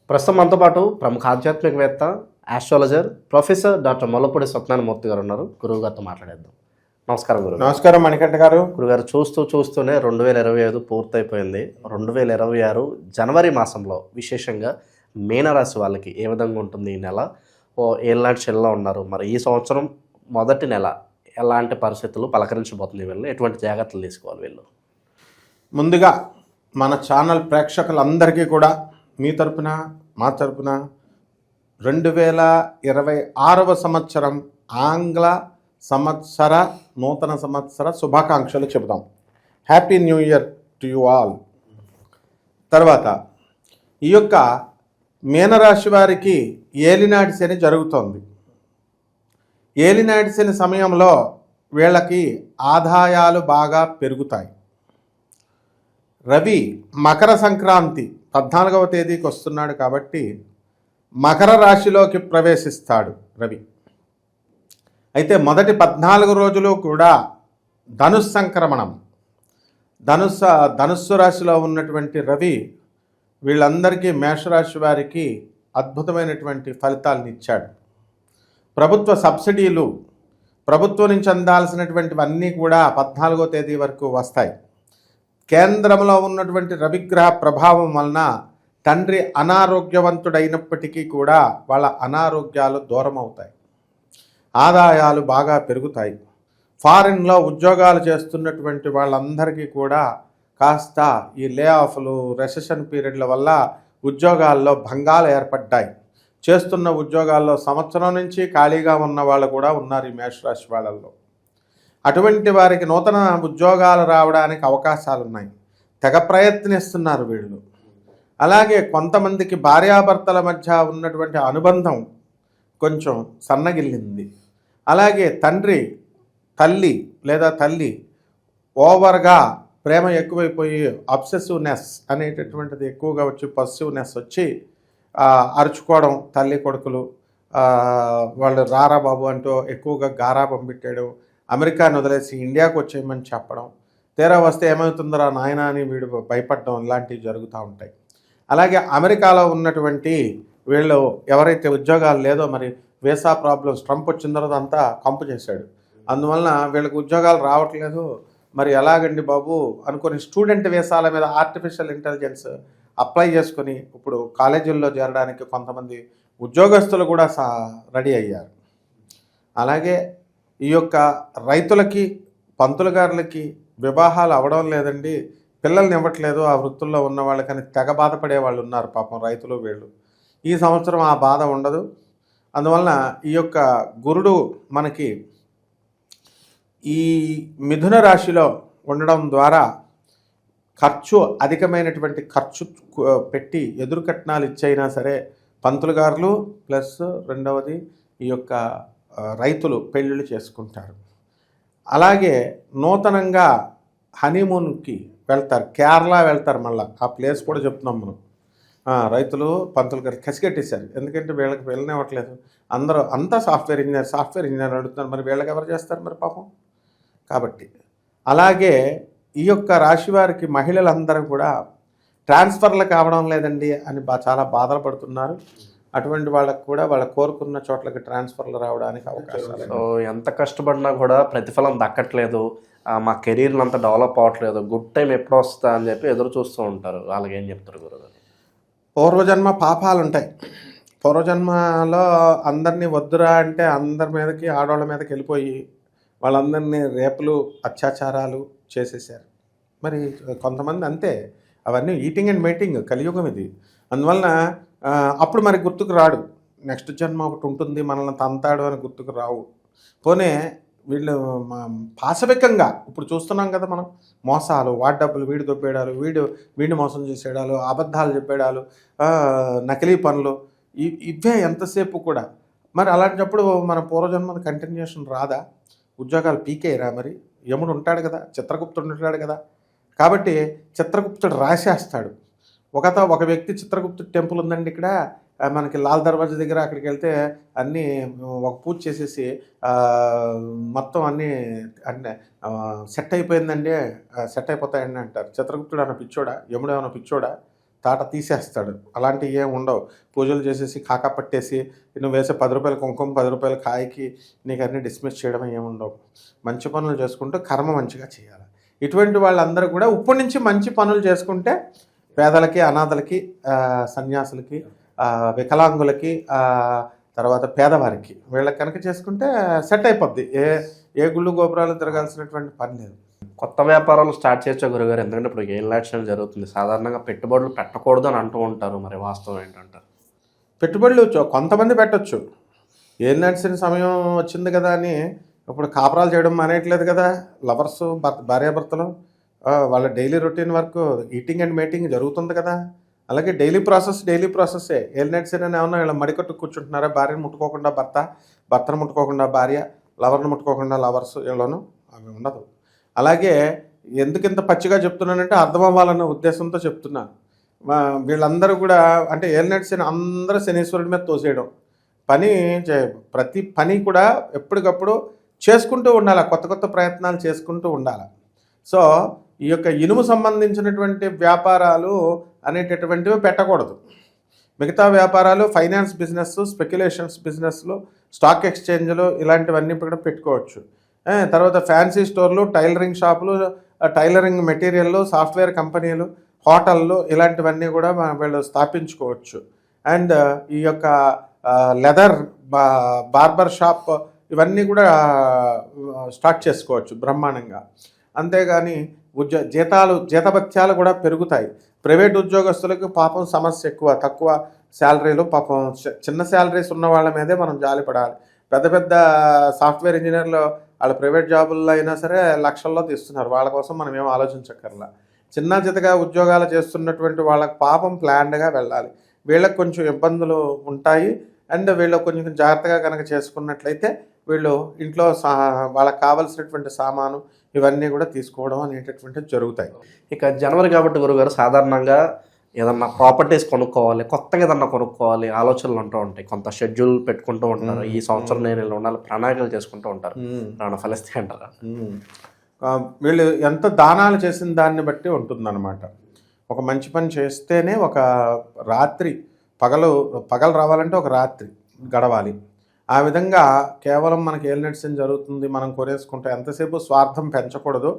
ప్రస్తుతం మనతో పాటు ప్రముఖ ఆధ్యాత్మికవేత్త, astrologer, professor doctor Mollapudi Satyanarayana Murthy గారు ఉన్నారు. గురువు గారితో మాట్లాడేద్దాం. నమస్కారం గురువు. నమస్కారం మణికంఠ గారు. గురుగారు, చూస్తూనే 2025 పూర్తయిపోయింది. 2026 జనవరి మాసంలో విశేషంగా మీనరాశి వాళ్ళకి ఏ విధంగా ఉంటుంది ఈ నెల? ఏళ్ళనాటి శనిలో ఉన్నారు. మరి ఈ సంవత్సరం మొదటి నెల ఎలాంటి పరిస్థితులు పలకరించబోతుంది? వీళ్ళు ఎటువంటి జాగ్రత్తలు తీసుకోవాలి? వీళ్ళు ముందుగా మన ఛానల్ ప్రేక్షకులందరికీ కూడా మీ తరపున మా తరపున 2026వ సంవత్సరం ఆంగ్ల సంవత్సర నూతన సంవత్సర శుభాకాంక్షలు చెబుదాం. Happy new year to you all. తర్వాత ఈ యొక్క మీనరాశి వారికి ఏలినాటి శని జరుగుతోంది. ఏలినాటి శని సమయంలో వీళ్ళకి ఆదాయాలు బాగా పెరుగుతాయి. రవి మకర సంక్రాంతి 14వ తేదీకి వస్తున్నాడు కాబట్టి మకర రాశిలోకి ప్రవేశిస్తాడు రవి. అయితే మొదటి 14 రోజులు కూడా ధనుస్సు సంక్రమణం. ధనుస్సు రాశిలో ఉన్నటువంటి రవి వీళ్ళందరికీ మేషరాశి వారికి అద్భుతమైనటువంటి ఫలితాలను ఇచ్చాడు. ప్రభుత్వ సబ్సిడీలు, ప్రభుత్వం నుంచి అందాల్సినటువంటివన్నీ కూడా 14వ తేదీ వరకు వస్తాయి. కేంద్రంలో ఉన్నటువంటి రవిగ్రహ ప్రభావం వలన తండ్రి అనారోగ్యవంతుడైనప్పటికీ కూడా వాళ్ళ అనారోగ్యాలు దూరం అవుతాయి. ఆదాయాలు బాగా పెరుగుతాయి. ఫారిన్లో ఉద్యోగాలు చేస్తున్నటువంటి వాళ్ళందరికీ కూడా కాస్త ఈ లే ఆఫ్లు, రెసెషన్ పీరియడ్ల వల్ల ఉద్యోగాల్లో భంగాలు ఏర్పడ్డాయి. చేస్తున్న ఉద్యోగాల్లో సంవత్సరం నుంచి ఖాళీగా ఉన్న వాళ్ళు కూడా ఉన్నారు ఈ మేషరాశి వాళ్ళల్లో. అటువంటి వారికి నూతన ఉద్యోగాలు రావడానికి అవకాశాలు ఉన్నాయి. తెగ ప్రయత్నిస్తున్నారు వీళ్ళు. అలాగే కొంతమందికి భార్యాభర్తల మధ్య ఉన్నటువంటి అనుబంధం కొంచెం సన్నగిల్లింది. అలాగే తల్లి ఓవర్గా ప్రేమ ఎక్కువైపోయి అబ్సెసివ్నెస్ అనేటటువంటిది ఎక్కువగా వచ్చి పొసెసివ్నెస్ వచ్చి అరుచుకోవడం, తల్లి కొడుకులు వాళ్ళు రారా బాబు అంటూ ఎక్కువగా గారాబం పెట్టేయడం, అమెరికాను వదిలేసి ఇండియాకు వచ్చేయమని చెప్పడం, తీరా వస్తే ఏమవుతుందరా నాయన అని వీడు భయపడడం, ఇలాంటివి జరుగుతూ ఉంటాయి. అలాగే అమెరికాలో ఉన్నటువంటి వీళ్ళు ఎవరైతే ఉద్యోగాలు లేదో, మరి వీసా ప్రాబ్లమ్స్ ట్రంప్ వచ్చిన తర్వాత అంతా కంపు చేశాడు. అందువలన వీళ్ళకి ఉద్యోగాలు రావట్లేదు, మరి ఎలాగండి బాబు అనుకొని స్టూడెంట్ వీసాల మీద ఆర్టిఫిషియల్ ఇంటెలిజెన్స్ అప్లై చేసుకొని ఇప్పుడు కాలేజీల్లో చేరడానికి కొంతమంది ఉద్యోగస్తులు కూడా రెడీ అయ్యారు. అలాగే ఈ యొక్క రైతులకి, పంతులు గారులకి వివాహాలు అవ్వడం లేదండి, పిల్లల్ని ఇవ్వట్లేదు ఆ వృత్తుల్లో ఉన్న వాళ్ళకని తెగ బాధపడే వాళ్ళు ఉన్నారు పాపం రైతులు వీళ్ళు. ఈ సంవత్సరం ఆ బాధ ఉండదు. అందువలన ఈ యొక్క గురుడు మనకి ఈ మిథున రాశిలో ఉండడం ద్వారా అధికమైనటువంటి ఖర్చు పెట్టి ఎదురు కట్నాలు ఇచ్చైనా సరే పంతులు గారులు ప్లస్ రెండవది ఈ యొక్క రైతులు పెళ్ళిళ్ళు చేసుకుంటారు. అలాగే నూతనంగా హనీమూన్కి వెళ్తారు, కేరళ వెళ్తారు. మళ్ళీ ఆ ప్లేస్ కూడా చెప్తున్నాం మనం. రైతులు పంతులు గారు కసిగట్టేశారు. ఎందుకంటే వీళ్ళకి వెళ్ళనివ్వట్లేదు. అంతా సాఫ్ట్వేర్ ఇంజనీర్ అడుగుతున్నారు, మరి వీళ్ళకి ఎవరు చేస్తారు మరి పాపం. కాబట్టి అలాగే ఈ యొక్క రాశి వారికి మహిళలందరూ కూడా ట్రాన్స్ఫర్లు కావడం లేదండి అని చాలా బాధలు పడుతున్నారు. అటువంటి వాళ్ళకు కూడా వాళ్ళ కోరుకున్న చోట్లకి ట్రాన్స్ఫర్లు రావడానికి అవకాశాలు. సో ఎంత కష్టపడినా కూడా ప్రతిఫలం దక్కట్లేదు, మా కెరీర్లు అంతా డెవలప్ అవ్వట్లేదు, గుడ్ టైం ఎప్పుడు వస్తుందా అని చెప్పి ఎదురు చూస్తూ ఉంటారు. వాళ్ళకి ఏం చెప్తారు గురుగారు? పూర్వజన్మ పాపాలు ఉంటాయి. పూర్వజన్మలో అందరినీ వద్దురా అంటే అందరి మీదకి, ఆడవాళ్ళ మీదకి వెళ్ళిపోయి వాళ్ళందరినీ రేపులు, అత్యాచారాలు చేసేసారు. మరి కొంతమంది అంతే, అవన్నీ ఈటింగ్ అండ్ మేటింగ్ కలియుగం ఇది. అందువలన అప్పుడు మరి గుర్తుకు రాడు. నెక్స్ట్ జన్మ ఒకటి ఉంటుంది, మనల్ని తంతాడు అని గుర్తుకు రావు. పోనీ వీళ్ళు పాశవికంగా ఇప్పుడు చూస్తున్నాం కదా మనం, మోసాలు, వాడి డబ్బులు వీడి దొబ్బేయడాలు, వీడిని మోసం చేసేయడాలు, అబద్ధాలు చెప్పేయడాలు, నకిలీ పనులు, ఇవే ఎంతసేపు కూడా. మరి అలాంటప్పుడు మన పూర్వజన్మది కంటిన్యూషన్ రాదా? ఉద్యోగాలు పీకేయరా? మరి యముడు ఉంటాడు కదా, చిత్రగుప్తుడు ఉంటాడు కదా. కాబట్టి చిత్రగుప్తుడు రాసేస్తాడు. ఒక వ్యక్తి చిత్రగుప్తుడు టెంపుల్ ఉందండి ఇక్కడ మనకి లాల్ దర్వాజా దగ్గర, అక్కడికి వెళ్తే అన్నీ ఒక పూజ చేసేసి మొత్తం అన్నీ సెట్ అయిపోయిందండి, సెట్ అయిపోతాయండి అంటారు. చిత్రగుప్తుడు అన్న పిచ్చోడా? యముడు ఏమైనా పిచ్చోడా? తాట తీసేస్తాడు. అలాంటివి ఏమి ఉండవు. పూజలు చేసేసి కాకా పట్టేసి నువ్వు వేసే రూ. 10 కుంకుమ, రూ. 10 కాయకి నీకు అన్నీ డిస్మిస్ చేయడం ఏమి ఉండవు. మంచి పనులు చేసుకుంటూ కర్మ మంచిగా చేయాలి. ఇటువంటి వాళ్ళందరూ కూడా ఇప్పటి నుంచి మంచి పనులు చేసుకుంటే పేదలకి, అనాథలకి, సన్యాసులకి, వికలాంగులకి, తర్వాత పేదవారికి వీళ్ళకి కనుక చేసుకుంటే సెట్ అయిపోద్ది. ఏ గుళ్ళు గోపురాలు తిరగాల్సినటువంటి పని లేదు. కొత్త వ్యాపారాలు స్టార్ట్ చేయొచ్చా గురుగారు? ఎందుకంటే ఇప్పుడు ఎలక్షన్ జరుగుతుంది, సాధారణంగా పెట్టుబడులు పెట్టకూడదు అని అంటూ ఉంటారు, మరి వాస్తవం ఏంటంటారు? పెట్టుబడులు కొంతమంది పెట్టొచ్చు. ఏం నడిచిన సమయం వచ్చింది కదా అని ఇప్పుడు కాపురాలు చేయడం మానేయట్లేదు కదా. లవర్స్, భార్యాభర్తలు వాళ్ళ daily routine work, eating and meeting జరుగుతుంది కదా. అలాగే డైలీ ప్రాసెస్సే. ఏం నడిచిన ఏమన్నా వీళ్ళ మడికట్టు కూర్చుంటున్నారా? భార్యను ముట్టుకోకుండా భర్త, భర్తను ముట్టుకోకుండా భార్య, లవర్ను ముట్టుకోకుండా లవర్స్, వీళ్ళను అవి ఉండదు. అలాగే ఎందుకింత పచ్చిగా చెప్తున్నానంటే అర్థం అవ్వాలన్న ఉద్దేశంతో చెప్తున్నాను. వీళ్ళందరూ కూడా అంటే ఏలినట్స్ అందరూ శనీశ్వరుడి మీద తోసేయడం ప్రతి పని కూడా ఎప్పటికప్పుడు చేసుకుంటూ ఉండాలి. కొత్త ప్రయత్నాలు చేసుకుంటూ ఉండాలి. సో ఈ యొక్క ఇనుము సంబంధించినటువంటి వ్యాపారాలు అనేటటువంటివి పెట్టకూడదు. మిగతా వ్యాపారాలు ఫైనాన్స్ బిజినెస్, స్పెక్యులేషన్స్ బిజినెస్లు, స్టాక్ ఎక్స్చేంజ్లు ఇలాంటివన్నీ కూడా పెట్టుకోవచ్చు. తర్వాత ఫ్యాన్సీ స్టోర్లు, టైలరింగ్ షాపులు, టైలరింగ్ మెటీరియల్లు, సాఫ్ట్వేర్ కంపెనీలు, హోటళ్ళు ఇలాంటివన్నీ కూడా వీళ్ళు స్థాపించుకోవచ్చు. అండ్ ఈ యొక్క లెదర్ బార్బర్ షాప్ ఇవన్నీ కూడా స్టార్ట్ చేసుకోవచ్చు బ్రహ్మాండంగా. అంతేగాని జీతభత్యాలు కూడా పెరుగుతాయి. ప్రైవేట్ ఉద్యోగస్తులకు పాపం సమస్య ఎక్కువ, తక్కువ శాలరీలు, పాపం చిన్న శాలరీస్ ఉన్న వాళ్ళ మీదే మనం జాలిపడాలి. పెద్ద సాఫ్ట్వేర్ ఇంజనీర్లు వాళ్ళ ప్రైవేట్ జాబుల్లో అయినా సరే లక్షల్లో తీస్తున్నారు. వాళ్ళ కోసం మనం ఏం ఆలోచించక్కర్లా. చిన్నచితగా ఉద్యోగాలు చేస్తున్నటువంటి వాళ్ళకి పాపం ప్లాన్డ్గా వెళ్ళాలి. వీళ్ళకి కొంచెం ఇబ్బందులు ఉంటాయి. అండ్ వీళ్ళు కొంచెం జాగ్రత్తగా కనుక చేసుకున్నట్లయితే వీళ్ళు ఇంట్లో వాళ్ళకి కావాల్సినటువంటి సామాను ఇవన్నీ కూడా తీసుకోవడం అనేటటువంటివి జరుగుతాయి. ఇక జనవరి కాబట్టి గురుగారు సాధారణంగా ఏదన్నా ప్రాపర్టీస్ కొనుక్కోవాలి, కొత్తగా ఏదన్నా కొనుక్కోవాలి ఆలోచనలు ఉంటూ ఉంటాయి. కొంత షెడ్యూల్ పెట్టుకుంటూ ఉంటారు. ఈ సంవత్సరం నేను ఇలా ఉండాలి, ప్రణాళికలు చేసుకుంటూ ఉంటారు. ఫలిస్తే అంటారా? వీళ్ళు ఎంత దానాలు చేసిన దాన్ని బట్టి ఉంటుందన్నమాట. ఒక మంచి పని చేస్తేనే ఒక రాత్రి పగలు రావాలంటే ఒక రాత్రి గడవాలి. ఆ విధంగా కేవలం మనకి ఏలినట్స్ జరుగుతుంది, మనం కొనేసుకుంటే ఎంతసేపు స్వార్థం పెంచకూడదు.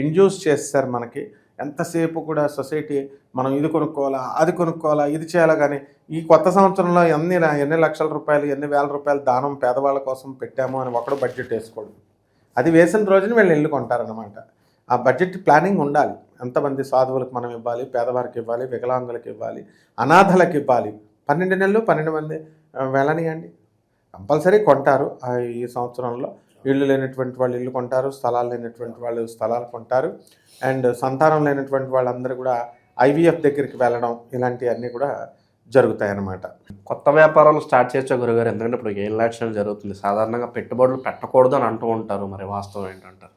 ఇండ్యూస్ చేస్తారు మనకి. ఎంతసేపు కూడా సొసైటీ మనం ఇది కొనుక్కోవాలా, అది కొనుక్కోవాలా, ఇది చేయాలా. కానీ ఈ కొత్త సంవత్సరంలో ఎన్ని లక్షల రూపాయలు, ఎన్ని వేల రూపాయలు దానం పేదవాళ్ళ కోసం పెట్టాము అని ఒకడు బడ్జెట్ వేసుకోడు. అది వేసిన రోజున వీళ్ళు ఇల్లు కొంటారనమాట. ఆ బడ్జెట్ ప్లానింగ్ ఉండాలి. ఎంతమంది సాధువులకు మనం ఇవ్వాలి, పేదవారికి ఇవ్వాలి, వికలాంగులకు ఇవ్వాలి, అనాథలకు ఇవ్వాలి. 12 నెలలు 12 మంది వెళ్ళనియండి, కంపల్సరీ కొంటారు. ఈ సంవత్సరంలో ఇళ్ళు లేనటువంటి వాళ్ళు ఇల్లు కొంటారు, స్థలాలు లేనటువంటి వాళ్ళు స్థలాలు కొంటారు. అండ్ సంతానం లేనటువంటి వాళ్ళందరూ కూడా ఐవీఎఫ్ దగ్గరికి వెళ్ళడం ఇలాంటివన్నీ కూడా జరుగుతాయి అన్నమాట. కొత్త వ్యాపారాలు స్టార్ట్ చేయొచ్చా గురుగారు? ఎందుకంటే ఇప్పుడు ఎలక్షన్ జరుగుతుంది, సాధారణంగా పెట్టుబడులు పెట్టకూడదు అని అంటూ ఉంటారు, మరి వాస్తవం ఏంటంటారు?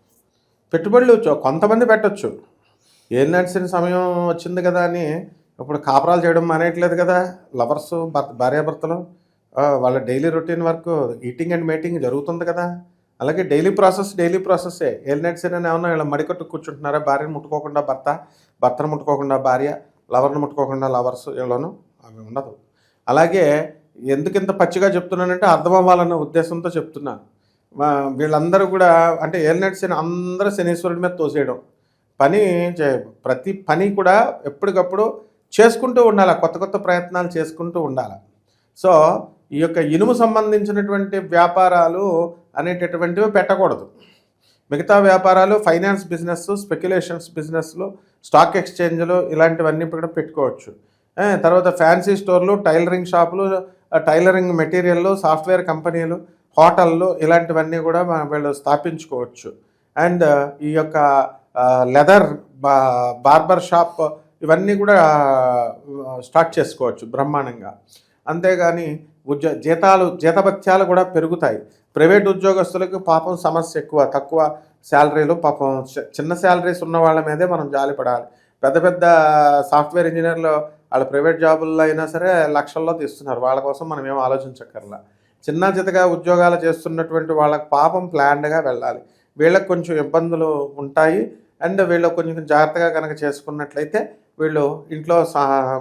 పెట్టుబడులు కొంతమంది పెట్టొచ్చు. ఏం నడిచిన సమయం వచ్చింది కదా అని ఇప్పుడు కాపురాలు చేయడం మానేయట్లేదు కదా. లవర్స్, భార్యాభర్తలు వాళ్ళ daily routine work, eating and meeting జరుగుతుంది కదా. అలాగే డైలీ ప్రాసెస్సే. ఏం నడిచిన ఏమన్నా వీళ్ళ మడికట్టు కూర్చుంటున్నారా? భార్యను ముట్టుకోకుండా భర్త, భర్తను ముట్టుకోకుండా భార్య, లవర్ను ముట్టుకోకుండా లవర్స్, వీళ్ళను అవి ఉండదు. అలాగే ఎందుకింత పచ్చిగా చెప్తున్నానంటే అర్థం అవ్వాలన్న ఉద్దేశంతో చెప్తున్నాను. వీళ్ళందరూ కూడా అంటే ఏలినట్స్ అందరూ శనీశ్వరుడి మీద తోసేయడం ప్రతి పని కూడా ఎప్పటికప్పుడు చేసుకుంటూ ఉండాలి. కొత్త ప్రయత్నాలు చేసుకుంటూ ఉండాలి. సో ఈ యొక్క ఇనుము సంబంధించినటువంటి వ్యాపారాలు అనేటటువంటివి పెట్టకూడదు. మిగతా వ్యాపారాలు ఫైనాన్స్ బిజినెస్, స్పెక్యులేషన్స్ బిజినెస్లు, స్టాక్ ఎక్స్చేంజ్లు ఇలాంటివన్నీ కూడా పెట్టుకోవచ్చు. తర్వాత ఫ్యాన్సీ స్టోర్లు, టైలరింగ్ షాపులు, టైలరింగ్ మెటీరియల్లు, సాఫ్ట్వేర్ కంపెనీలు, హోటళ్ళు ఇలాంటివన్నీ కూడా వీళ్ళు స్థాపించుకోవచ్చు. అండ్ ఈ యొక్క లెదర్ బార్బర్ షాప్ ఇవన్నీ కూడా స్టార్ట్ చేసుకోవచ్చు బ్రహ్మాండంగా. అంతేగాని జీతభత్యాలు కూడా పెరుగుతాయి. ప్రైవేట్ ఉద్యోగస్తులకు పాపం సమస్య ఎక్కువ, తక్కువ శాలరీలు, పాపం చిన్న శాలరీస్ ఉన్న వాళ్ళ మీదే మనం జాలిపడాలి. పెద్ద సాఫ్ట్వేర్ ఇంజనీర్లు వాళ్ళ ప్రైవేట్ జాబుల్లో అయినా సరే లక్షల్లో తీస్తున్నారు. వాళ్ళ కోసం మనం ఏం ఆలోచించక్కర్లా. చిన్నచితగా ఉద్యోగాలు చేస్తున్నటువంటి వాళ్ళకి పాపం ప్లాన్డ్గా వెళ్ళాలి. వీళ్ళకి కొంచెం ఇబ్బందులు ఉంటాయి. అండ్ వీళ్ళు కొంచెం జాగ్రత్తగా కనుక చేసుకున్నట్లయితే వీళ్ళు ఇంట్లో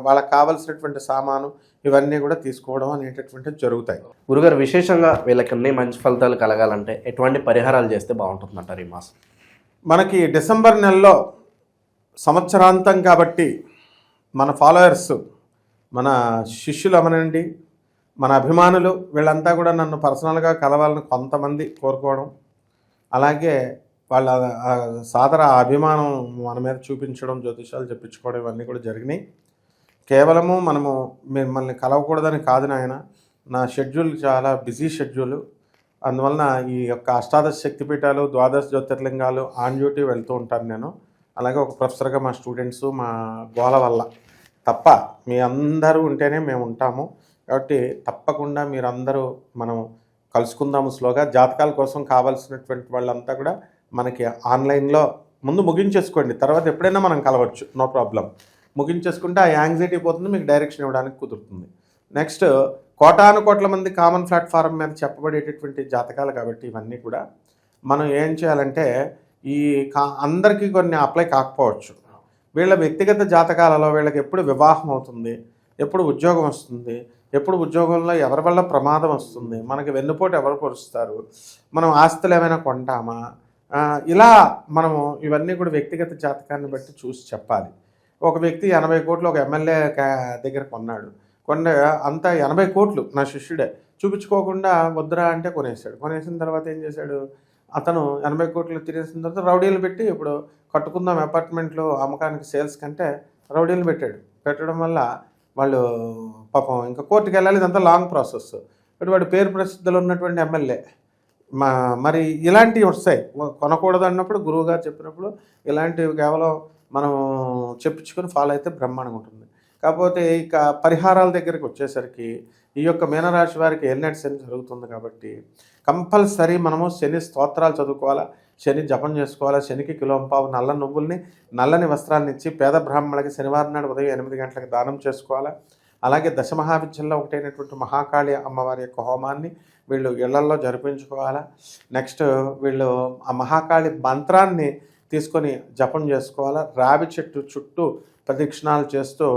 వాళ్ళకి కావాల్సినటువంటి సామాను ఇవన్నీ కూడా తీసుకోవడం అనేటటువంటివి జరుగుతాయి. గురుగారు, విశేషంగా వీళ్ళకి అన్ని మంచి ఫలితాలు కలగాలంటే ఎటువంటి పరిహారాలు చేస్తే బాగుంటుందంటారు ఈ మాసం? మనకి డిసెంబర్ నెలలో సంవత్సరాంతం కాబట్టి మన ఫాలోయర్స్, మన శిష్యులు అవనండి, మన అభిమానులు వీళ్ళంతా కూడా నన్ను పర్సనల్గా కలవాలని కొంతమంది కోరుకోవడం, అలాగే వాళ్ళ సాదర అభిమానం మన మీద చూపించడం, జ్యోతిషాలు చెప్పించుకోవడం ఇవన్నీ కూడా జరిగినాయి. కేవలము మనము మిమ్మల్ని కలవకూడదని కాదు నాయన, నా షెడ్యూల్ చాలా బిజీ షెడ్యూల్. అందువలన ఈ యొక్క అష్టాదశ శక్తిపీఠాలు, ద్వాదశ జ్యోతిర్లింగాలు ఆన్ డ్యూటీ వెళ్తూ ఉంటాను నేను. అలాగే ఒక ప్రొఫెసర్గా మా స్టూడెంట్స్ మా గోల వల్ల తప్ప మీ అందరూ ఉంటేనే మేము ఉంటాము. కాబట్టి తప్పకుండా మీరందరూ మనం కలుసుకుందాము స్లోగా. జాతకాల కోసం కావాల్సినటువంటి వాళ్ళంతా కూడా మనకి ఆన్లైన్లో ముందు ముగించేసుకోండి, తర్వాత ఎప్పుడైనా మనం కలవచ్చు, నో ప్రాబ్లం. ముగించేసుకుంటే ఆ యాంగ్జైటీ పోతుంది, మీకు డైరెక్షన్ ఇవ్వడానికి కుదురుతుంది. నెక్స్ట్, కోటాను కోట్ల మంది కామన్ ప్లాట్ఫారం మీద చెప్పబడేటటువంటి జాతకాలు కాబట్టి ఇవన్నీ కూడా మనం ఏం చేయాలంటే ఈ అందరికీ కొన్ని అప్లై కాకపోవచ్చు. వీళ్ళ వ్యక్తిగత జాతకాలలో వీళ్ళకి ఎప్పుడు వివాహం అవుతుంది, ఎప్పుడు ఉద్యోగం వస్తుంది, ఎప్పుడు ఉద్యోగంలో ఎవరి వల్ల ప్రమాదం వస్తుంది, మనకి వెన్నుపోటు ఎవరు పొరుస్తారు, మనం ఆస్తులు ఏమైనా కొంటామా, ఇలా మనము ఇవన్నీ కూడా వ్యక్తిగత జాతకాన్ని బట్టి చూసి చెప్పాలి. ఒక వ్యక్తి 80 కోట్లు ఒక ఎమ్మెల్యే దగ్గర కొన్నాడు. అంతా 80 కోట్లు నా శిష్యుడే, చూపించుకోకుండా వద్దురా అంటే కొనేసాడు. కొనేసిన తర్వాత ఏం చేశాడు, అతను 80 కోట్లు తినేసిన తర్వాత రౌడీలు పెట్టి ఇప్పుడు కట్టుకుందాం అపార్ట్మెంట్లు అమ్మకానికి సేల్స్ కంటే రౌడీలు పెట్టడం వల్ల వాళ్ళు పాపం ఇంకా కోర్టుకు వెళ్ళాలి. ఇదంతా లాంగ్ ప్రాసెస్. ఇప్పుడు వాడు పేరు ప్రసిద్ధులు ఉన్నటువంటి ఎమ్మెల్యే. మరి ఇలాంటివి వస్తాయి. కొనకూడదు అన్నప్పుడు గురువుగారు చెప్పినప్పుడు ఇలాంటివి కేవలం మనం చెప్పించుకొని ఫాలో అయితే బ్రహ్మాండంగా ఉంటుంది. కాకపోతే ఇక పరిహారాల దగ్గరికి వచ్చేసరికి ఈ యొక్క మీనరాశి వారికి ఏలినాటి శని జరుగుతుంది కాబట్టి కంపల్సరీ మనము శని స్తోత్రాలు చదువుకోవాలా, శని జపం చేసుకోవాలా, శనికి కిలోంపావు నల్ల నువ్వుల్ని నల్లని వస్త్రాన్ని ఇచ్చి పేద బ్రాహ్మణులకి శనివారం నాడు ఉదయం 8 గంటలకు దానం చేసుకోవాలా. అలాగే దశమహావిద్యల్లో ఒకటైనటువంటి మహాకాళి అమ్మవారి యొక్క హోమాన్ని వీళ్ళు ఇళ్లల్లో జరిపించుకోవాలా. నెక్స్ట్ వీళ్ళు ఆ మహాకాళి మంత్రాన్ని తీసుకొని జపం చేసుకోవాలా. రావి చెట్టు చుట్టూ ప్రదక్షిణాలు చేస్తూ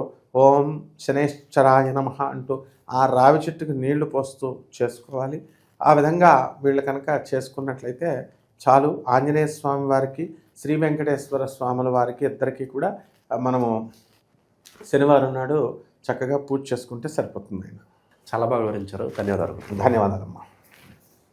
ఓం శనేశ్వరాయ నమః అంటూ ఆ రావి చెట్టుకు నీళ్లు పోస్తూ చేసుకోవాలి. ఆ విధంగా వీళ్ళు కనుక చేసుకున్నట్లయితే చాలు. ఆంజనేయ స్వామి వారికి, శ్రీ వెంకటేశ్వర స్వాముల వారికి ఇద్దరికీ కూడా మనము శనివారం నాడు చక్కగా పూజ చేసుకుంటే సరిపోతుంది. చాలా బాగా వివరించారు. ధన్యవాదాలు. ధన్యవాదాలమ్మా.